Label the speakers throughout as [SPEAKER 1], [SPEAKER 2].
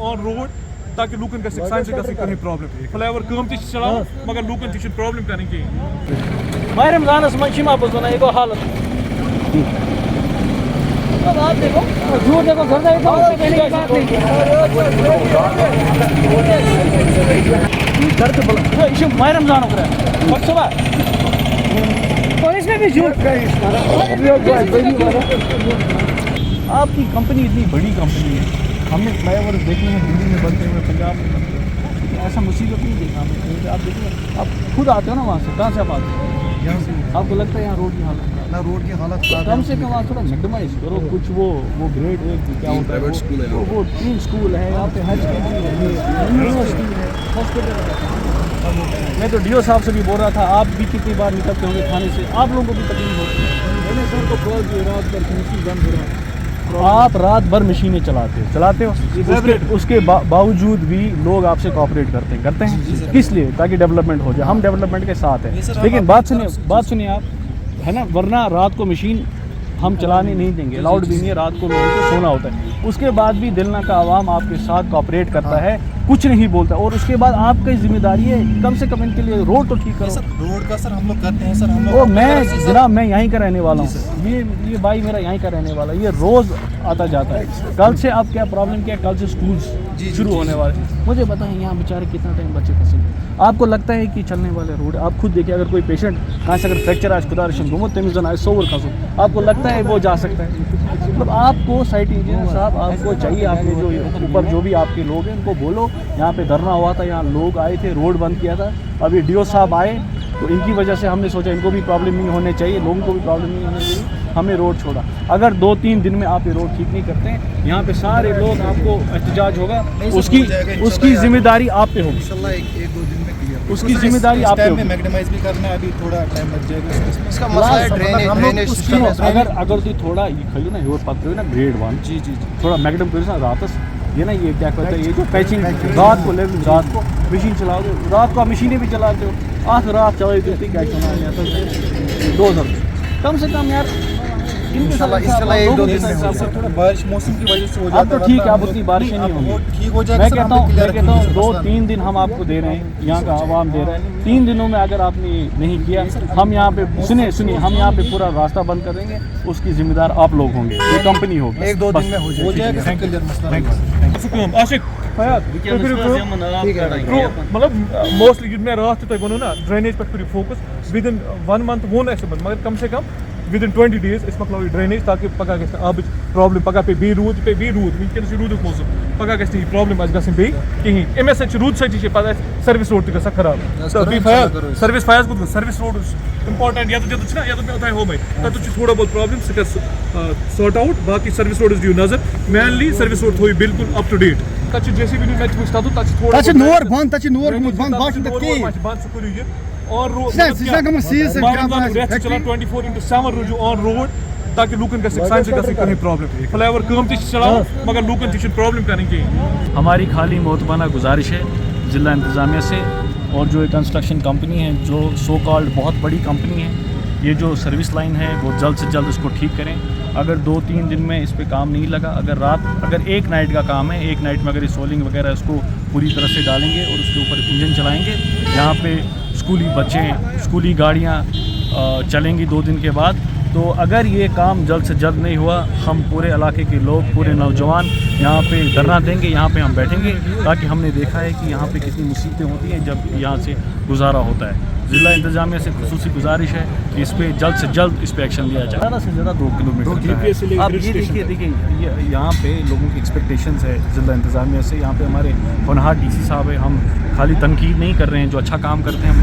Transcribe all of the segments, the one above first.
[SPEAKER 1] On road ताकि लूकन का science का कहीं प्रॉब्लम फ्लाईओवर कम ति चलाव मगर लूकन ति प्रॉब्लम करने की
[SPEAKER 2] माह रमजानस मन आप वन एगो हालत अब आप देखो झूठ देखो घर ये माह रमजान पुलिस में भी झूठ। आपकी कंपनी इतनी बड़ी कंपनी है, हमने फ्लाईओवर देखने में दिल्ली में बनते हुए पंजाब में बनते हुए ऐसा मुसीबत नहीं देखा हमें। आप देखिए, आप खुद आते हो ना वहाँ से, कहाँ से आप आते हो? यहाँ से। आपको लगता है यहाँ रोड की हालत ना, रोड की हालत कम से कम आप थोड़ा मैक्सिमाइज करो कुछ। वो ग्रेड एक क्या होता है, वो 3 स्कूल है यहाँ पे, हर यूनिवर्सिटी है, हॉस्पिटल है। मैं तो डीओ साहब से भी बोल रहा था, आप भी कितनी बार निकलते होंगे थाने से, आप लोगों को भी तकलीफ होती है। मैंने सर को कॉल किया, रात भर मशीन बंद हो रहा है। आप रात भर मशीनें चलाते हो उसके बावजूद भी लोग आपसे कोऑपरेट करते हैं किस लिए? ताकि डेवलपमेंट हो जाए। हम डेवलपमेंट के साथ हैं, लेकिन बात सुनिए आप, है ना, वरना रात को मशीन हम चलाने नहीं देंगे, अलाउड भी नहीं है, रात को लोगों को सोना होता है। उसके बाद भी दिलना का आवाम आपके साथ कोऑपरेट करता है, कुछ नहीं बोलता। और उसके बाद आपकी जिम्मेदारी है कम से कम इनके लिए रोड तो ठीक करो।
[SPEAKER 3] रोड का सर हम लोग करते हैं सर, हम लोग।
[SPEAKER 2] वो मैं जनाब, मैं यहीं का रहने वाला हूँ, ये भाई मेरा यहीं का रहने वाला, ये रोज़ आता जाता है। कल से अब क्या प्रॉब्लम क्या है, कल से स्कूल शुरू होने वाले। मुझे बताएं यहाँ बेचारे कितना टाइम बच्चे फंसे। आपको लगता है कि चलने वाले रोड, आप खुद देखिए, अगर कोई पेशेंट कहाँ से अगर फ्रैक्चर आज खुदा रशम घूमो तमिजन आए सोवर खसो, आपको लगता है वो जा सकता है? मतलब आपको साइट इंजीनियर साहब आपको चाहिए, आपने जो ऊपर जो भी आपके लोग हैं उनको बोलो, यहाँ पे धरना हुआ था, यहाँ लोग आए थे, रोड बंद किया था। अभी डीओ साहब आए तो इनकी वजह से हमने सोचा इनको भी प्रॉब्लम नहीं होने चाहिए, लोगों को भी प्रॉब्लम नहीं होनी चाहिए, हमने रोड छोड़ा। अगर 2-3 दिन में आप ये रोड ठीक नहीं करते हैं, यहाँ पे सारे लोग आपको एहतजाज होगा, उसकी जिम्मेदारी आप पे होगी।
[SPEAKER 3] एक-दो दिन में क्लियर,
[SPEAKER 2] उसकी जिम्मेदारी आप पे होगी।
[SPEAKER 3] मैग्नेमाइज भी करना है, अभी थोड़ा टाइम लग जाएगा।
[SPEAKER 4] इसका मसला है ड्रेनेज सिस्टम।
[SPEAKER 2] अगर तू थोड़ा ये खलो ना योर पत्र ना ग्रेड 1
[SPEAKER 3] जी
[SPEAKER 2] थोड़ा मैग्नेम कर ना रातस ये ना ये क्या कहता है, ये जो पैचिंग रात को मशीन चलाओगे, रात को आप मशीनें भी चलाते हो, आठ रात चलाई देती क्या सुना दो कम से कम यार।
[SPEAKER 3] बारिश मौसम की वजह से हो जाता है।
[SPEAKER 2] अब तो ठीक है, अब उतनी बारिशें नहीं होंगी,
[SPEAKER 3] ठीक हो जाएगा।
[SPEAKER 2] मैं कहता हूँ 2-3 दिन हम आपको दे रहे हैं, यहाँ का आवाम दे रहा है। 3 दिनों में अगर आपने नहीं किया, हम यहाँ पे सुनिए हम यहाँ पे पूरा रास्ता बंद कर देंगे, उसकी जिम्मेदार आप लोग होंगे, ये कंपनी होगी।
[SPEAKER 3] 1-2 दिन में हो जाएगा।
[SPEAKER 1] मतलब मोस्टली मैं रात तुम वो ना ड्रेनेज पे करो फोकस विद इन 1 मंथ वो मगर कम से कम विद इन 20 days मकलो ड्रेनेज ताकि पगह गि आब प्रॉब्लम पगह पे रूद वनकस रूद मौसम पगह गि प्रॉब्लम बे कहीं अमे रूद सती सर्विस रोड तक खराब। सर्विस फयाज गुड सर्विस रोड इंपॉर्टेंट ये हो तक थोड़ा बहुत प्रॉब्लम सह सॉर्ट आउट। बाकी सर्विस रोड दियो नजर, मेनली सर्विस रोड थो बिल्कुल अप टू डेट। तक जेसीबी मैं थोड़ा
[SPEAKER 4] नोर बंद
[SPEAKER 1] और चलान 24/7 रोजू ऑन रोड ताकि लूकन का साइंस का कहीं प्रॉब्लम फ्लाईओवर कम ति चलाव मगर लूकन ति प्रॉब्लम करने की।
[SPEAKER 2] हमारी खाली मोहतबाना गुजारिश है ज़िला इंतज़ामिया से और जो एक कंस्ट्रक्शन कंपनी है, जो सो कॉल्ड बहुत बड़ी कंपनी है, ये जो सर्विस लाइन है वो जल्द से जल्द इसको ठीक करें। अगर 2-3 दिन में इस पर काम नहीं लगा, अगर एक नाइट का काम है, एक नाइट में अगर सोलिंग वगैरह इसको पूरी तरह से डालेंगे और उसके ऊपर इंजन चलाएंगे, यहाँ पे स्कूली बच्चे, स्कूली गाड़ियाँ चलेंगी 2 दिन के बाद। तो अगर ये काम जल्द से जल्द नहीं हुआ, हम पूरे इलाके के लोग, पूरे नौजवान यहाँ पे धरना देंगे, यहाँ पे हम बैठेंगे, ताकि हमने देखा है कि यहाँ पे कितनी मुसीबतें होती हैं जब यहाँ से गुजारा होता है। ज़िला इंतज़ामिया से खुसूसी गुजारिश है कि इस पर जल्द से जल्द इस पर एक्शन लिया जाए। ज़्यादा से ज़्यादा 2 किलोमीटर। आप ये देखिए यहाँ पे लोगों की एक्सपेक्टेशंस है ज़िला इंतज़ामिया से। यहाँ पे हमारे होनहार DC साहब है, हम खाली तनकीद नहीं कर रहे हैं, जो अच्छा काम करते हैं हम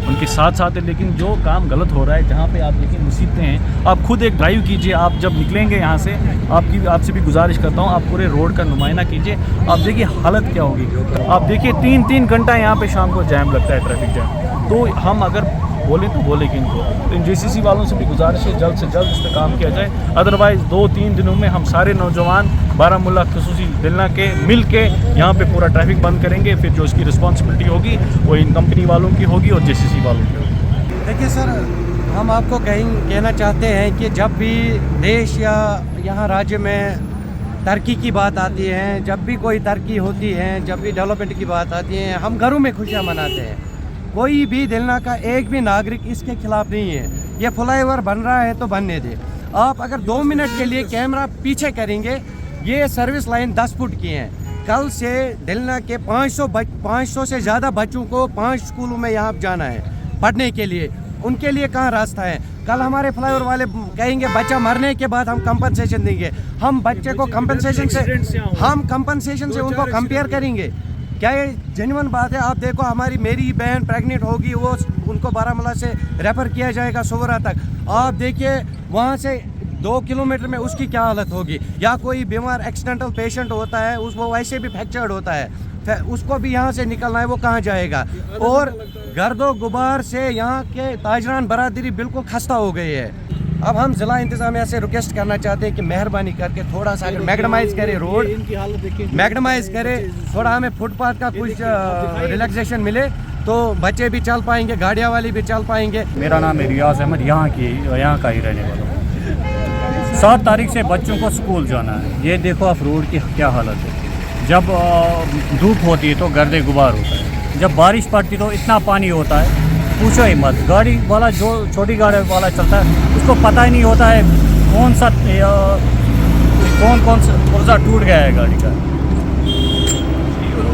[SPEAKER 2] उनके साथ है, लेकिन जो काम गलत हो रहा है, जहाँ पे आप देखिए मुसीबतें हैं, आप खुद एक ड्राइव कीजिए। आप जब निकलेंगे यहाँ से, आपसे भी गुजारिश करता हूँ, आप पूरे रोड का नुमाइना कीजिए, आप देखिए हालत क्या होगी। आप देखिए 3-3 घंटा यहाँ पे शाम को जैम लगता है, ट्रैफिक जैम। तो हम अगर बोले तो बोले कि इनको, तो इन JCC वालों से भी गुजारिश है जल्द से जल्द इस पर काम किया जाए। अदरवाइज़ 2-3 दिनों में हम सारे नौजवान बारामूला खसूसी दिलना के मिल के यहाँ पे पूरा ट्रैफिक बंद करेंगे। फिर जो इसकी रिस्पॉन्सिबिलिटी होगी वो इन कंपनी वालों की होगी और JCC वालों की होगी।
[SPEAKER 3] देखिए सर,
[SPEAKER 5] हम आपको कहना चाहते हैं कि जब भी देश या यहाँ राज्य में तरक्की की बात आती है, जब भी कोई तरक्की होती है, जब भी डेवलपमेंट की बात आती है, हम घरों में खुशियाँ मनाते हैं। कोई भी दिलना का एक भी नागरिक इसके खिलाफ नहीं है। ये फ्लाईओवर बन रहा है तो बनने दे। आप अगर 2 मिनट के लिए कैमरा पीछे करेंगे, ये सर्विस लाइन 10 फुट की है। कल से दिलना के 500 से ज़्यादा बच्चों को 5 स्कूलों में यहाँ जाना है पढ़ने के लिए। उनके लिए कहाँ रास्ता है? कल हमारे फ्लाईओवर वाले कहेंगे बच्चा मरने के बाद हम कंपनसेशन देंगे। हम बच्चे को कंपनसेशन से उनको कंपेयर करेंगे? क्या ये जेन्युइन बात है? आप देखो, मेरी बहन प्रेग्नेंट होगी, वो उनको बारामूला से रेफ़र किया जाएगा सोगरा तक। आप देखिए वहाँ से 2 किलोमीटर में उसकी क्या हालत होगी। या कोई बीमार एक्सीडेंटल पेशेंट होता है, वो वैसे भी फ्रैक्चर्ड होता है, उसको भी यहाँ से निकलना है, वो कहाँ जाएगा? और गर्दो गुबार से यहाँ के ताजरान बरादरी बिल्कुल खस्ता हो गई है। अब हम ज़िला इंतज़ामिया से रिक्वेस्ट करना चाहते हैं कि मेहरबानी करके थोड़ा सा अगर मैग्डमाइज़ करे रोड, मैग्डमाइज़ करे, थोड़ा हमें फुटपाथ का कुछ रिलैक्सेशन मिले तो बच्चे भी चल पाएंगे, गाड़ियाँ वाले भी चल पाएंगे।
[SPEAKER 6] मेरा नाम है रियाज अहमद, यहाँ का ही रहने वाला हूँ। 7 तारीख से बच्चों को स्कूल जाना है। ये देखो आप रोड की क्या हालत है। जब धूप होती है तो गर्दे गुबार होता है, जब बारिश पड़ती तो इतना पानी होता है पूछो ही मत। गाड़ी वाला जो छोटी गाड़ी वाला चलता है उसको पता ही नहीं होता है कौन सा पुर्जा टूट गया है गाड़ी का।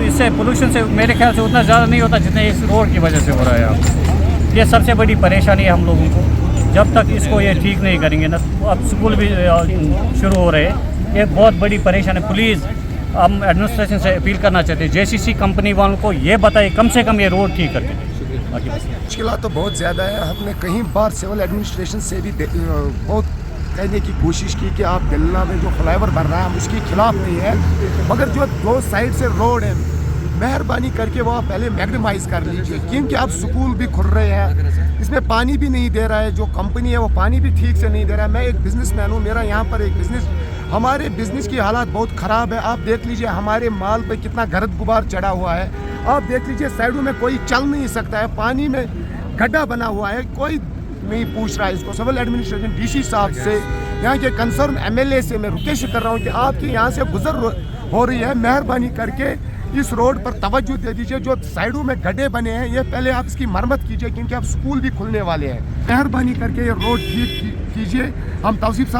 [SPEAKER 6] इससे पोल्यूशन से मेरे ख्याल से उतना ज़्यादा नहीं होता जितने इस रोड की वजह से हो रहा है यहाँ। ये सबसे बड़ी परेशानी है हम लोगों को। जब तक इसको ये ठीक नहीं करेंगे ना, अब स्कूल भी शुरू हो रहे हैं, ये बहुत बड़ी परेशानी है। प्लीज़ हम एडमिनिस्ट्रेशन से अपील करना चाहते हैं, JCC कंपनी वालों को ये बताए कम से कम ये रोड ठीक करके।
[SPEAKER 4] मुश्किल तो बहुत ज़्यादा है। हमने कई बार सिविल एडमिनिस्ट्रेशन से भी बहुत कहने की कोशिश की कि आप दिलना में जो फ्लाईओवर बन रहा है हम उसके खिलाफ नहीं है, मगर जो 2 साइड से रोड है, मेहरबानी करके वो आप पहले मैग्डमाइज़ कर लीजिए, क्योंकि अब स्कूल भी खुल रहे हैं, इसमें पानी भी नहीं दे रहा है। जो कंपनी है वो पानी भी ठीक से नहीं दे रहा है। मैं एक बिजनेसमैन हूँ, मेरा यहाँ पर एक बिज़नेस, हमारे बिज़नेस की हालात बहुत ख़राब है। आप देख लीजिए हमारे माल पे कितना गर्द गुबार चढ़ा हुआ है। आप देख लीजिए साइडों में कोई चल नहीं सकता है, पानी में गड्ढा बना हुआ है, कोई नहीं पूछ रहा है इसको। सिविल एडमिनिस्ट्रेशन DC साहब से, यहाँ के कंसर्न MLA से मैं रिक्वेस्ट कर रहा हूँ कि आपके यहाँ से गुजर हो रही है, मेहरबानी करके इस रोड पर तवज्जो दे दीजिए। जो साइडों में गड्ढे बने हैं ये पहले आप इसकी मरम्मत कीजिए, क्योंकि अब स्कूल भी खुलने वाले हैं। मेहरबानी करके ये रोड ठीक कीजिए। हम तौसीफ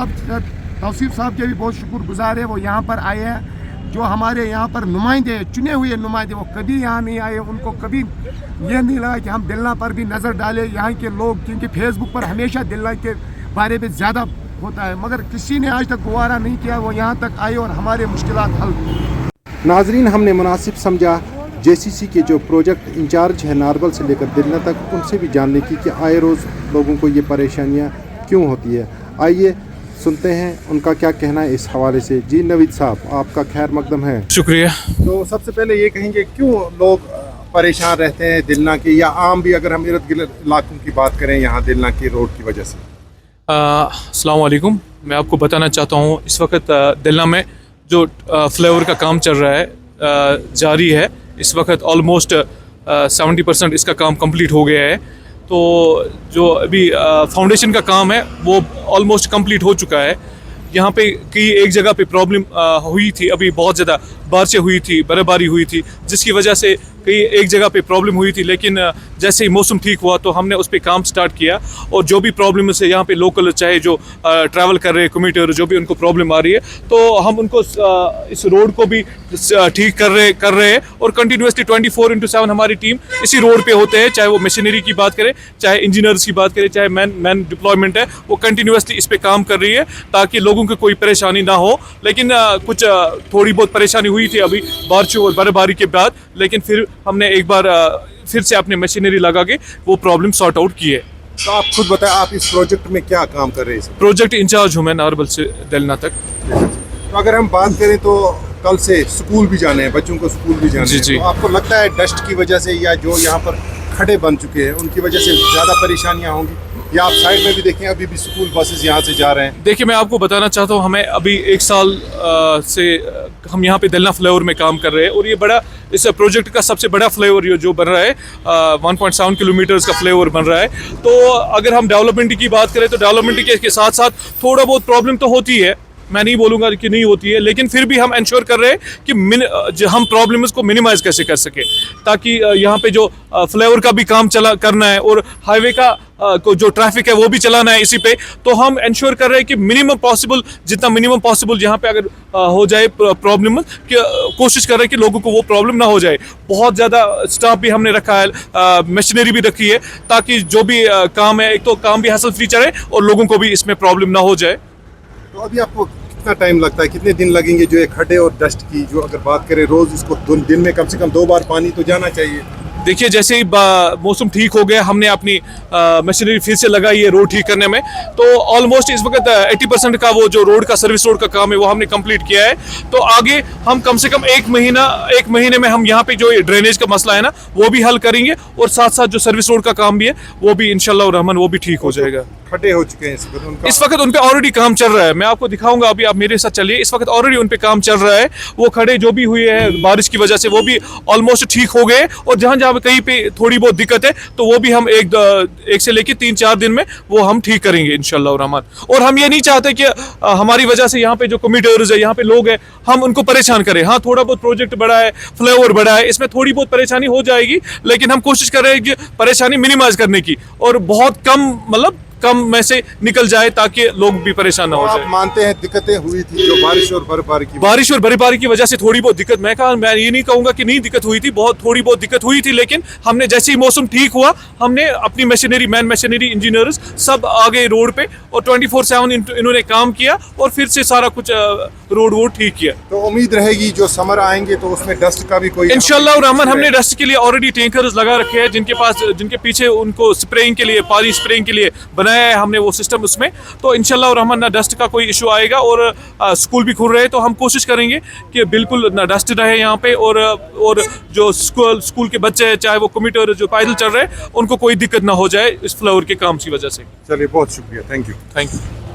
[SPEAKER 4] साहब के भी बहुत शुक्रगुजार है, वो यहाँ पर आए हैं। जो हमारे यहाँ पर नुमाइंदे, चुने हुए नुमाइंदे, वो कभी यहाँ नहीं आए, उनको कभी ये नहीं लगा कि हम दिलना पर भी नज़र डालें। यहाँ के लोग, क्योंकि फेसबुक पर हमेशा दिलना के बारे में ज़्यादा होता है, मगर किसी ने आज तक गुवारा नहीं किया वो यहाँ तक आए और हमारे मुश्किलात हल।
[SPEAKER 7] नाजरीन, हमने मुनासिब समझा JCC के जो प्रोजेक्ट इंचार्ज है नारबल से लेकर दिलना तक, उनसे भी जानने की कि आए रोज़ लोगों को ये परेशानियाँ क्यों होती है। आइए सुनते हैं उनका क्या कहना है इस हवाले से। जी नवीद साहब, आपका खैर मकदम है।
[SPEAKER 1] शुक्रिया।
[SPEAKER 3] तो सबसे पहले ये कहेंगे क्यों लोग परेशान रहते हैं दिलना की, या आम भी अगर हम इर्द गिर्द इलाकों की बात करें यहाँ दिलना की रोड की वजह से?
[SPEAKER 1] अस्सलाम वालेकुम। मैं आपको बताना चाहता हूँ इस वक्त दिलना में जो फ्लाईओवर का काम चल रहा है जारी है। इस वक्त ऑलमोस्ट 70% इसका काम कंप्लीट हो गया है। तो जो अभी फाउंडेशन का काम है वो ऑलमोस्ट कंप्लीट हो चुका है। यहाँ पे कई एक जगह पे प्रॉब्लम हुई थी, अभी बहुत ज़्यादा बारिशें हुई थी, बर्फ़बारी हुई थी, जिसकी वजह से कई एक जगह पे प्रॉब्लम हुई थी। लेकिन जैसे ही मौसम ठीक हुआ तो हमने उस पर काम स्टार्ट किया, और जो भी प्रॉब्लम है यहाँ पे लोकल, चाहे जो ट्रैवल कर रहे हैं कम्यूटर, जो भी उनको प्रॉब्लम आ रही है, तो हम उनको इस रोड को भी ठीक कर रहे हैं। और कंटिन्यूसली 24/7 हमारी टीम इसी रोड पे होते हैं, चाहे वो मशीनरी की बात करें, चाहे इंजीनियर्स की बात करें, चाहे मैन डिप्लॉयमेंट है, वो कंटिन्यूसली इस पर काम कर रही है ताकि लोगों को कोई परेशानी ना हो। लेकिन कुछ थोड़ी बहुत परेशानी हुई थी अभी बारिशों और बर्फबारी के बाद, लेकिन फिर हमने एक बार फिर से अपने मशीनरी लगा के वो प्रॉब्लम सॉर्ट आउट की है।
[SPEAKER 3] तो आप खुद बताएं, आप इस प्रोजेक्ट में क्या काम कर रहे हैं?
[SPEAKER 1] प्रोजेक्ट इंचार्ज हूँ मैं नारबल से दिलना तक।
[SPEAKER 3] तो अगर हम बात करें तो कल से स्कूल भी जाने हैं, बच्चों को स्कूल भी जाना है, तो आपको लगता है डस्ट की वजह से या जो यहाँ पर खड्डे बन चुके हैं उनकी वजह से ज़्यादा परेशानियाँ होंगी? या आप साइड में भी देखें अभी भी स्कूल बसेस यहाँ से जा रहे हैं?
[SPEAKER 1] देखिए, मैं आपको बताना चाहता हूँ, हमें अभी 1 साल से हम यहाँ पे दिलना फ्लाईओवर में काम कर रहे हैं और ये बड़ा इस प्रोजेक्ट का सबसे बड़ा फ्लाईओवर ये जो बन रहा है 1.7 किलोमीटर्स का फ्लाईओवर बन रहा है। तो अगर हम डेवलपमेंट की बात करें तो डेवलपमेंट के साथ साथ थोड़ा बहुत प्रॉब्लम तो होती है, मैं नहीं बोलूँगा कि नहीं होती है, लेकिन फिर भी हम इंश्योर कर रहे हैं कि हम प्रॉब्लम्स को मिनिमाइज कैसे कर सके, ताकि यहाँ पे जो फ्लाईओवर का भी काम चला करना है और हाईवे का को जो ट्रैफिक है वो भी चलाना है इसी पे, तो हम इंश्योर कर रहे हैं कि मिनिमम पॉसिबल, जितना मिनिमम पॉसिबल यहाँ पे अगर हो जाए प्रॉब्लम, कोशिश कर रहे हैं कि लोगों को वो प्रॉब्लम ना हो जाए। बहुत ज़्यादा स्टाफ भी हमने रखा है, मशीनरी भी रखी है, ताकि जो भी काम है, एक तो काम भी हासिल फ्री चले और लोगों को भी इसमें प्रॉब्लम ना हो जाए।
[SPEAKER 3] तो अभी आपको कितना टाइम लगता है, कितने दिन लगेंगे जो ये खड्डे और डस्ट की जो अगर बात करें, रोज इसको दिन में कम से कम 2 बार पानी तो जाना चाहिए?
[SPEAKER 1] देखिए, जैसे ही मौसम ठीक हो गया, हमने अपनी मशीनरी फिर से लगाई है रोड ठीक करने में, तो ऑलमोस्ट इस वक्त 80% का वो जो रोड का सर्विस रोड का काम है वो हमने कंप्लीट किया है। तो आगे हम कम से कम 1 महीने में हम यहाँ पे जो ड्रेनेज का मसला है ना वो भी हल करेंगे और साथ साथ जो सर्विस रोड का काम भी है वो भी इंशाल्लाह रहमान वो भी ठीक हो जाएगा।
[SPEAKER 3] खड्डे हो चुके हैं
[SPEAKER 1] इस वक्त उन पे ऑलरेडी काम चल रहा है, मैं आपको दिखाऊंगा, अभी आप मेरे साथ चलिए। इस वक्त ऑलरेडी उन पे काम चल रहा है, वो खड़े जो भी हुए हैं बारिश की वजह से वो भी ऑलमोस्ट ठीक हो गए और जहां जहां कहीं पे थोड़ी बहुत दिक्कत है तो वो भी हम एक से लेके 3-4 दिन में वो हम ठीक करेंगे इंशाल्लाह रहमान। और हम ये नहीं चाहते कि हमारी वजह से यहाँ पे जो कम्यूटर्स है, यहाँ पे लोग हैं, हम उनको परेशान करें। हाँ, थोड़ा बहुत प्रोजेक्ट बड़ा है, फ्लाईओवर बड़ा है, इसमें थोड़ी बहुत परेशानी हो जाएगी, लेकिन हम कोशिश कर रहे हैं कि परेशानी मिनिमाइज करने की और बहुत कम में से निकल जाए ताकि लोग भी परेशान ना हो
[SPEAKER 3] आप
[SPEAKER 1] जाए।
[SPEAKER 3] मानते हैं दिक्कतें हुई थी जो बारिश और बर्फबारी की
[SPEAKER 1] वजह से थोड़ी बहुत दिक्कत, मैं ये नहीं कहूँगा कि नहीं दिक्कत हुई थी, बहुत थोड़ी बहुत दिक्कत हुई थी, लेकिन हमने जैसे ही मौसम ठीक हुआ हमने अपनी मशीनरी इंजीनियर्स सब आ गए रोड पे और 24/7 इन्होंने काम किया और फिर से सारा कुछ रोड वोड ठीक किया।
[SPEAKER 3] तो उम्मीद रहेगी जो समर आएंगे तो उसमें डस्ट का भी कोई
[SPEAKER 1] इंशाल्लाह रहमान हमने डस्ट के लिए ऑलरेडी टैंकर्स लगा रखे हैं, जिनके पीछे उनको स्प्रेइंग के लिए, पानी स्प्रेइंग के लिए बनाया है हमने वो सिस्टम उसमें। तो इंशाल्लाह रहमान ना डस्ट का कोई इशू आएगा और स्कूल भी खुल रहे हैं, तो हम कोशिश करेंगे कि बिल्कुल ना डस्ट रहे यहाँ पे और जो स्कूल के बच्चे हैं, चाहे वो कम्यूटर जो पैदल चल रहे हैं, उनको कोई दिक्कत ना हो जाए इस फ्लाईओवर के काम की वजह से।
[SPEAKER 3] चलिए, बहुत शुक्रिया, थैंक यू।